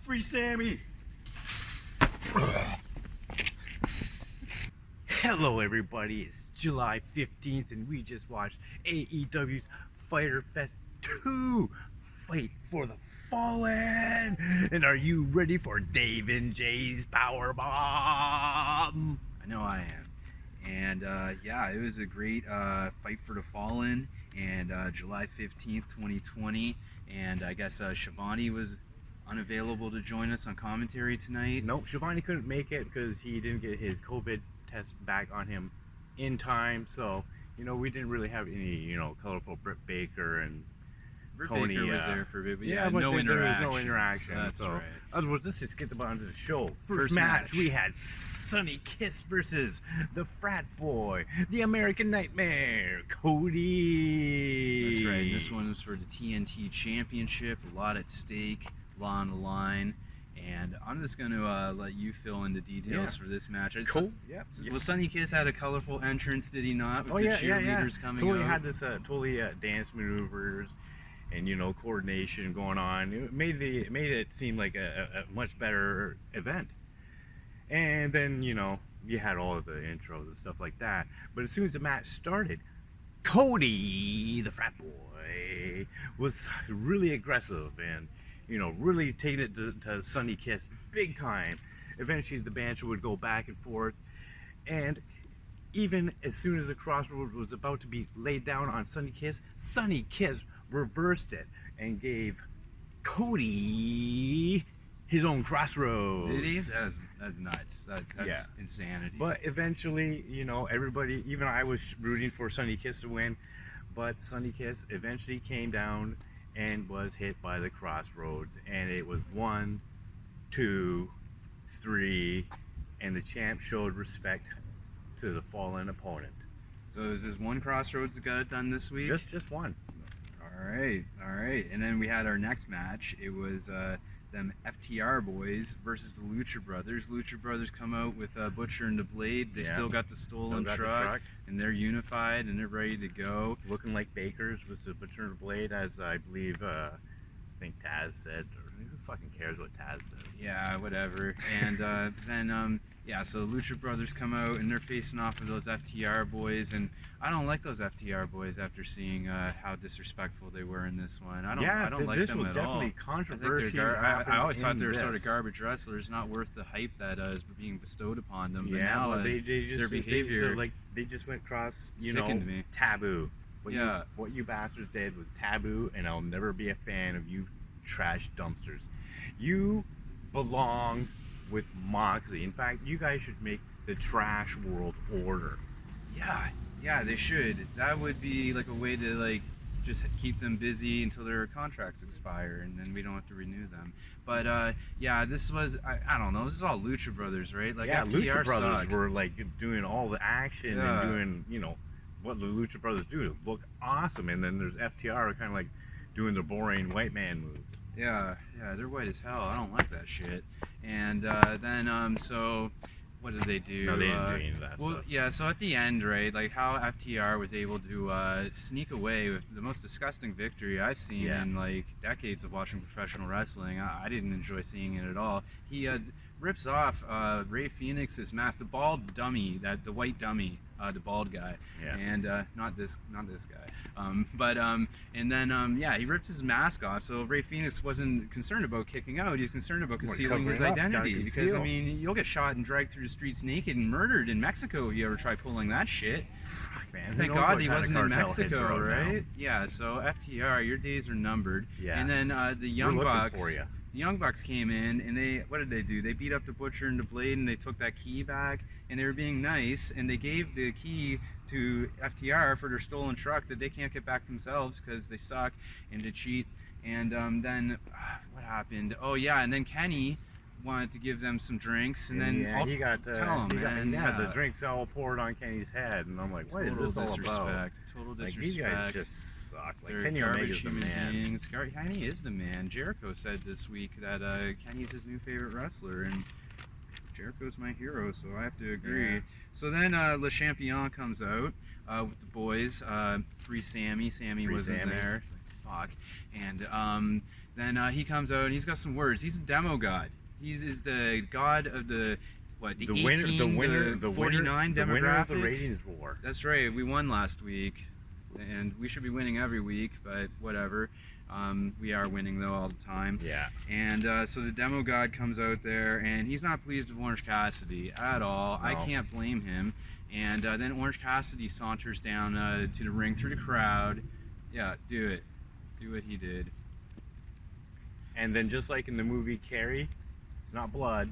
Free Sammy! Hello everybody, it's July 15th and we just watched AEW's Fyter Fest 2, Fight for the Fallen! And are you ready for Dave and Jay's Powerbomb? I know I am. And yeah, it was a great Fight for the Fallen, and July 15th, 2020. And I guess Shivani was unavailable to join us on commentary tonight. No, Shivani couldn't make it because he didn't get his COVID test back on him in time. So, you know, we didn't really have any, you know, colorful Britt Baker and Britt Tony Baker was there for a bit, but yeah, but no there interaction. was no interaction. That's so, right. Otherwise, let's just get on to the show. First match, we had Sonny Kiss versus the Frat Boy, the American Nightmare, Cody. That's right. And this one was for the TNT Championship. A lot at stake, a lot on the line. And I'm just going to let you fill in the details for this match. Cool. Well, Sonny Kiss had a colorful entrance, did he not? With the cheerleaders coming totally out. had this dance maneuvers and, you know, coordination going on. It made it seem like a much better event. And then, you know, you had all of the intros and stuff like that. But as soon as the match started, Cody, the Frat Boy, was really aggressive and, you know, really taking it to Sonny Kiss big time. Eventually the banter would go back and forth. And even as soon as the crossroads was about to be laid down on Sonny Kiss reversed it and gave Cody his own crossroads. Did he? That's nuts. That's insanity. But eventually, you know, everybody, even I was rooting for Sonny Kiss to win, but Sonny Kiss eventually came down and was hit by the crossroads, and it was 1, 2, 3, and the champ showed respect to the fallen opponent. So is this one crossroads that got it done this week? Just one. All right. And then we had our next match. It was them FTR boys versus the Lucha Brothers. Lucha Brothers come out with Butcher and the Blade. They still got the stolen truck, and they're unified and they're ready to go. Looking like bakers with the Butcher and the Blade, as I believe, I think Tazz said. Or who fucking cares what Tazz says? Yeah, whatever. And then yeah, so Lucha Brothers come out and they're facing off with those FTR boys, and I don't like those FTR boys after seeing how disrespectful they were in this one. I don't like them at all. Definitely controversy. I always thought they were sort of garbage wrestlers, not worth the hype that is being bestowed upon them. But now their behavior, they just went across, you sickened know, me. Taboo. What you bastards did was taboo, and I'll never be a fan of you trash dumpsters. You belong with Moxley. In fact, you guys should make the Trash World Order. Yeah, they should. That would be like a way to like just keep them busy until their contracts expire, and then we don't have to renew them. But yeah, this was I don't know. This is all Lucha Brothers, right? Like Lucha Brothers were like doing all the action and doing, you know, what the Lucha Brothers do to look awesome, and then there's FTR kind of like doing the boring white man moves. Yeah, they're white as hell. I don't like that shit. And then so what did they do? No, they didn't do any of that stuff. Yeah, so at the end, right, like how FTR was able to sneak away with the most disgusting victory I've seen in like decades of watching professional wrestling. I didn't enjoy seeing it at all. He rips off Ray Phoenix's mask, the bald dummy, the white dummy, the bald guy, and not this guy. And then yeah, he ripped his mask off. So Ray Phoenix wasn't concerned about kicking out. He was concerned about concealing his identity. Because I mean, you'll get shot and dragged through the streets naked and murdered in Mexico if you ever try pulling that shit. Fuck, man. Thank God he wasn't in Mexico, right? Yeah. So FTR, your days are numbered. Yeah. And then the Young Bucks. For you. The Young Bucks came in and what did they do? They beat up the Butcher and the Blade, and they took that key back, and they were being nice, and they gave the key to FTR for their stolen truck that they can't get back themselves because they suck and they cheat. And then what happened? Oh yeah, and then Kenny wanted to give them some drinks, and then he got tell him, man. The drinks all poured on Kenny's head, and I'm like, what is this all about? Total disrespect. Like, these guys just suck. Like, They're Kenny Omega's the man. Kenny is the man. Jericho said this week that Kenny's his new favorite wrestler, and Jericho's my hero, so I have to agree. Yeah. So then Le Champion comes out with the boys. Free Sammy. Sammy wasn't there. Fuck. And Then he comes out and he's got some words. He's a demogod. He's the god of the 18, the 49 demographic. The winner of the ratings war. That's right. We won last week, and we should be winning every week, but whatever. We are winning though all the time. Yeah. And so the demogod comes out there, and he's not pleased with Orange Cassidy at all. No. I can't blame him. And then Orange Cassidy saunters down to the ring through the crowd. Yeah, do it. Do what he did. And then just like in the movie Carrie, it's not blood,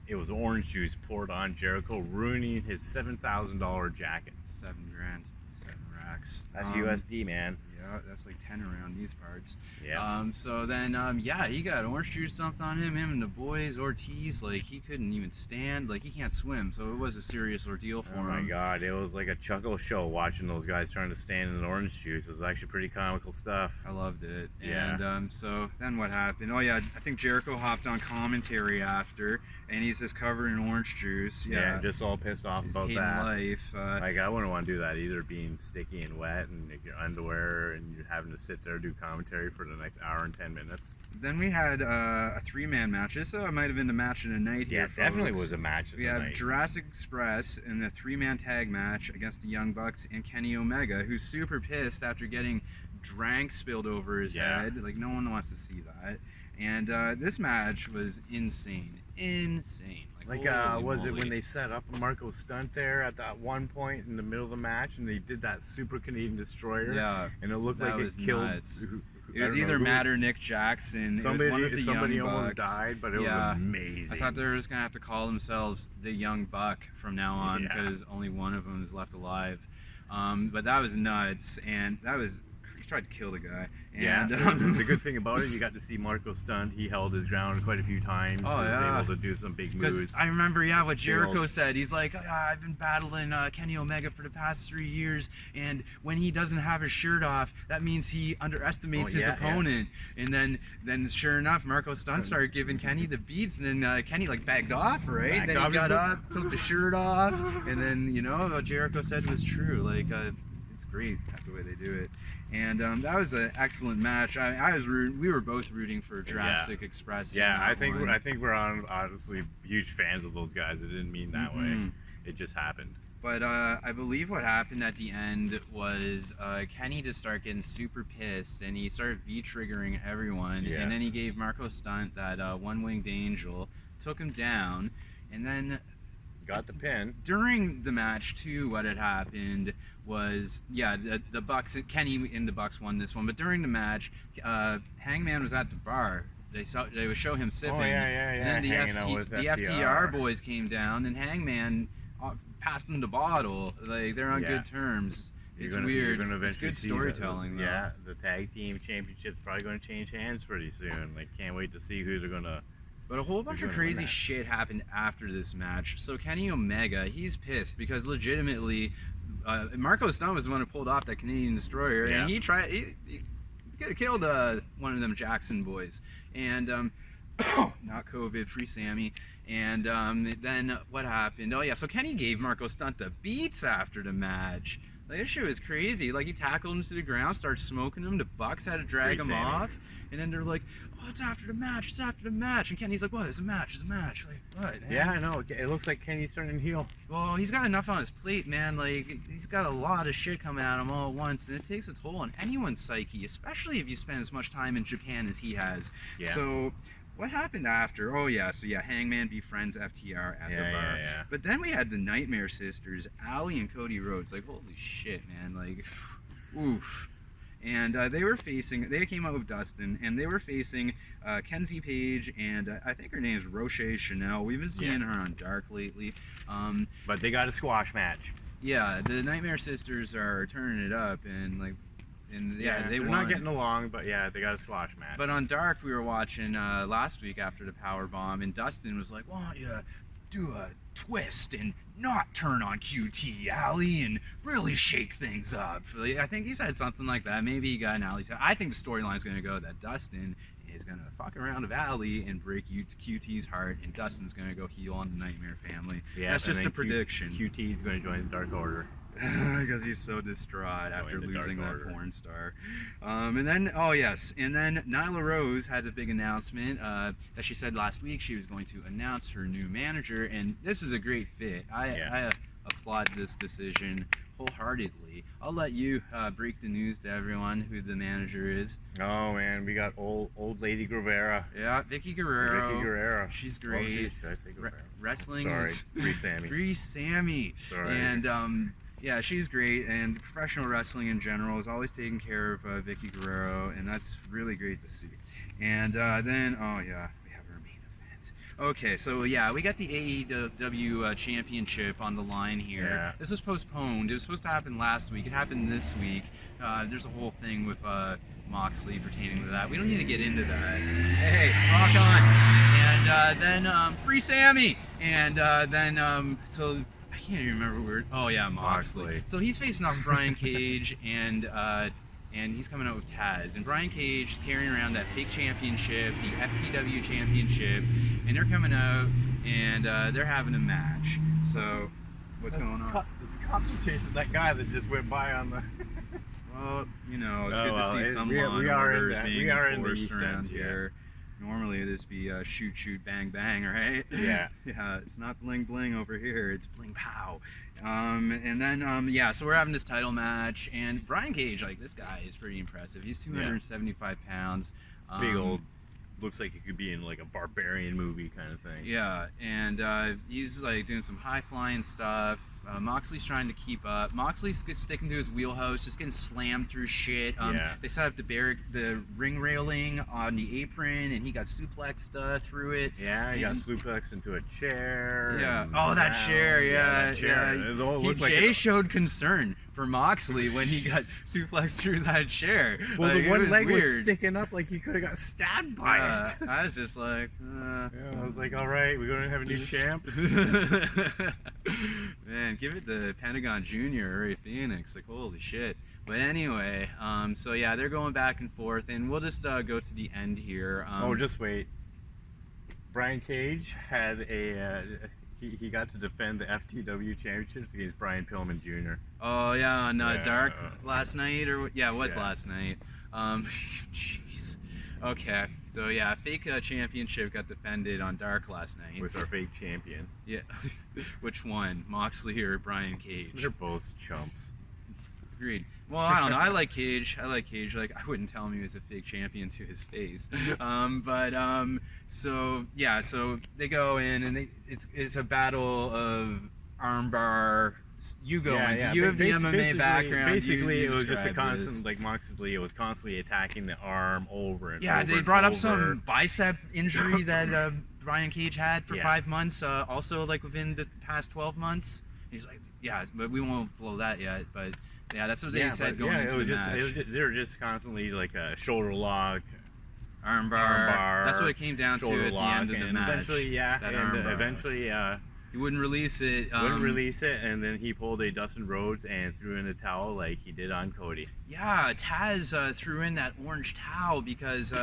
it was orange juice poured on Jericho, ruining his $7,000 jacket. $7 grand, 7 racks. That's USD, man. Yeah, that's like 10 around these parts. Yeah. So then, yeah, he got orange juice dumped on him. Him and the boys, Ortiz, like he couldn't even stand. Like he can't swim, so it was a serious ordeal for him. Oh my God, it was like a chuckle show watching those guys trying to stand in the orange juice. It was actually pretty comical stuff. I loved it. Yeah. And so then what happened? Oh yeah, I think Jericho hopped on commentary after, and he's just covered in orange juice. Yeah, just all pissed off He's about hating that. life. Like I wouldn't want to do that either, being sticky and wet and like, your underwear and you're having to sit there do commentary for the next hour and 10 minutes. Then we had a 3-man match. This might have been the match of the night here. Yeah, definitely folks. was a match of We the have night. Jurassic Express in a 3-man tag match against the Young Bucks and Kenny Omega, who's super pissed after getting drank spilled over his head. Like no one wants to see that. And this match was insane. Insane. Like, holy was it moly. when they set up Marko Stunt there at that one point in the middle of the match and they did that Super Canadian Destroyer? Yeah. And it looked that like was it killed. nuts. I It was don't know either who- Matt or Nick Jackson. Somebody, it was one of the somebody Young almost Bucks. died, but it Yeah. was amazing. I thought they were just gonna have to call themselves the Young Buck from now on Yeah. because only one of them is left alive. But that was nuts, and that was he tried to kill the guy. Yeah, And, the good thing about it, you got to see Marko Stunt. He held his ground quite a few times. Oh, He was yeah. able to do some big 'cause moves. I remember, what Jericho old- said. He's like, I've been battling Kenny Omega for the past 3 years, and when he doesn't have his shirt off, that means he underestimates his opponent. And then sure enough, Marko Stunt started giving Kenny the beats, and then Kenny like backed off, right? Backed then off, he got he up, took the shirt off, and then what Jericho said was true. Like it's great the way they do it. And that was an excellent match. We were both rooting for Jurassic Express. Yeah, in I that think one. we're honestly huge fans of those guys. It didn't mean that way. It just happened. But I believe what happened at the end was Kenny just started getting super pissed, and he started V-triggering everyone. Yeah. And then he gave Marko Stunt that one-winged angel, took him down, and then Got the pin. during the match too, what had happened was the Bucks, Kenny and the Bucks won this one, but during the match Hangman was at the bar. They would show him sipping, and then hanging out with the FTR boys came down, and Hangman passed him the bottle. Like they're on good terms. It's weird. You're gonna it's good see storytelling though. Yeah, the tag team championship's probably going to change hands pretty soon. Like, can't wait to see who they're gonna. But a whole bunch of gonna win crazy that. shit happened after this match. So Kenny Omega, he's pissed because legitimately, Marko Stunt was the one who pulled off that Canadian Destroyer, and he could have killed one of them Jackson boys. And not COVID, free Sammy. And then what happened? Oh yeah, so Kenny gave Marko Stunt the beats after the match. Like, this shit was crazy. Like, he tackled him to the ground, started smoking him. The Bucks had to drag Free him Sammy. off. And then they're like, oh, it's after the match, it's after the match. And Kenny's like, what? It's a match, it's a match. Like, what? Man? Yeah, I know. It looks like Kenny's turning heel. Well, he's got enough on his plate, man. Like, he's got a lot of shit coming at him all at once, and it takes a toll on anyone's psyche, especially if you spend as much time in Japan as he has. Yeah. So, what happened after? Oh, yeah, so Hangman befriends FTR at the bar. Yeah. But then we had the Nightmare Sisters, Allie and Cody Rhodes. Like, holy shit, man. Like, oof. And they came out with Dustin, and they were facing Kenzie Page, and I think her name is Roche Chanel. We've been seeing her on Dark lately. But they got a squash match. Yeah, the Nightmare Sisters are turning it up, and they they're won. not getting along, but yeah, they got a squash match. But on Dark, we were watching last week after the power bomb, and Dustin was like, "Why don't you do a twist and not turn on QT, Allie, and really shake things up?" I think he said something like that. Maybe he got an Allie. I think the storyline's going to go that Dustin is going to fuck around with Allie and break QT's heart, and Dustin's going to go heel on the Nightmare family. Yeah, that's and just then a prediction. QT's going to join the Dark Order. Because he's so distraught after losing that porn star. And then Nyla Rose has a big announcement that she said last week she was going to announce her new manager, and this is a great fit. I applaud this decision wholeheartedly. I'll let you break the news to everyone who the manager is. Oh man, we got old lady Guerrero. Yeah, Vickie Guerrero. Vickie Guerrero. She's great. Oh, geez, should I say Guerrero? Wrestling is Free Sammy. Free Sammy. Sorry. And yeah, she's great, and professional wrestling in general is always taking care of Vickie Guerrero, and that's really great to see. And then, we have our main event. Okay, so yeah, we got the AEW Championship on the line here. Yeah. This was postponed. It was supposed to happen last week. It happened this week. There's a whole thing with Moxley pertaining to that. We don't need to get into that. Hey, rock on. And then Free Sammy. And then, so... I can't even remember where. Oh yeah, Moxley. So he's facing off Brian Cage, and he's coming out with Tazz. And Brian Cage is carrying around that fake championship, the FTW championship, and they're coming out and they're having a match. So what's going on? It's cops are chasing that guy that just went by on the. Well, you know, it's good to see some law and orders being enforced around here. Normally it'd just be shoot, shoot, bang, bang, right? Yeah. Yeah, it's not bling, bling over here. It's bling, pow. And then, so we're having this title match. And Brian Cage, like, this guy is pretty impressive. He's 275 pounds. Big old, looks like he could be in, like, a barbarian movie kind of thing. Yeah, and he's, like, doing some high-flying stuff. Moxley's trying to keep up. Moxley's sticking to his wheelhouse, just getting slammed through shit. They set up the ring railing on the apron, and he got suplexed through it. Yeah, he got suplexed into a chair. Yeah. Oh, that chair. Yeah. That chair. Yeah. Jay showed concern for Moxley when he got suplexed through that chair. Well, the one leg was sticking up like he could have got stabbed by it. I was just like, I was like, all right, we're going to have a new champ. Man, give it to Pentagon Jr. or Ray Phoenix. Like, holy shit. But anyway, so yeah, they're going back and forth, and we'll just go to the end here. Just wait. Brian Cage had he got to defend the FTW championships against Brian Pillman Jr. Oh yeah, on Dark last night, or it was last night. Jeez. Okay, so yeah, fake championship got defended on Dark last night with our fake champion. Yeah. Which one, Moxley or Brian Cage? They're both chumps. Agreed. Well, I don't know. I like Cage. Like, I wouldn't tell him he was a fake champion to his face. So yeah, so they go in, and it's a battle of armbar. You go into. You have the MMA background. Basically, it was just a constant, like Moxley. It was constantly attacking the arm over and over. Yeah, they brought up some bicep injury that Brian Cage had for 5 months. Also, like within the past 12 months. He's like, yeah, but we won't blow that yet. But yeah, that's what they said going into the match. They were just constantly like a shoulder lock, armbar. That's what it came down to at the end of the match. Eventually, he wouldn't release it. And then he pulled a Dustin Rhodes and threw in a towel like he did on Cody. Yeah, Tazz threw in that orange towel because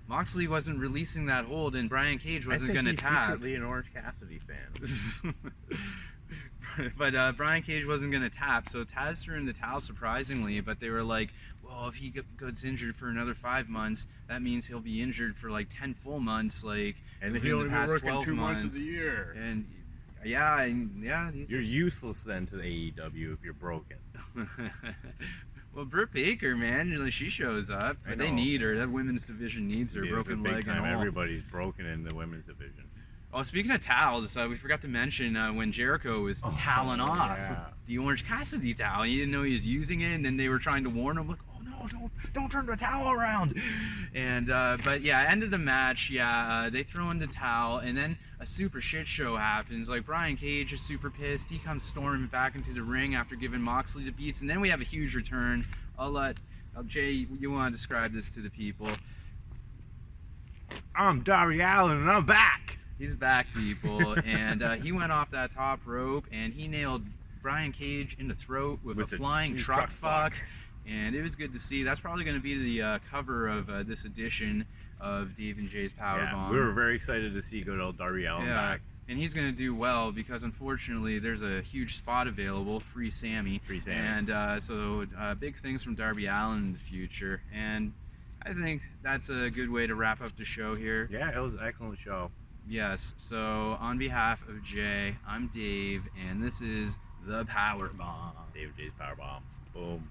Moxley wasn't releasing that hold, and Brian Cage wasn't going to tap. He's secretly an Orange Cassidy fan. But Brian Cage wasn't going to tap, so Tazz threw in the towel surprisingly, but they were like, well, if he gets injured for another 5 months, that means he'll be injured for like 10 full months, like, and if he'll be working 2 months of the year. And you're useless then to the AEW if you're broken. Well, Britt Baker, man, she shows up. They need her. That women's division needs her, broken leg and all. Everybody's broken in the women's division. Oh, speaking of towels, we forgot to mention when Jericho was toweling off the Orange Cassidy towel. He didn't know he was using it, and then they were trying to warn him, like, oh no, don't turn the towel around. And but yeah, end of the match, they throw in the towel, and then a super shit show happens. Like, Brian Cage is super pissed. He comes storming back into the ring after giving Moxley the beats, and then we have a huge return. I'll let Jay, you want to describe this to the people? I'm Darby Allin, and I'm back. He's back, people, and he went off that top rope, and he nailed Brian Cage in the throat with a flying truck fuck, and it was good to see. That's probably going to be the cover of this edition of Dave and Jay's Powerbomb. We were very excited to see good old Darby Allin back. and he's going to do well because unfortunately there's a huge spot available, free Sammy. Free Sammy. And so big things from Darby Allin in the future. And I think that's a good way to wrap up the show here. Yeah, it was an excellent show. Yes, so on behalf of Jay, I'm Dave, and this is The Power Bomb. Dave J's Power Bomb. Boom.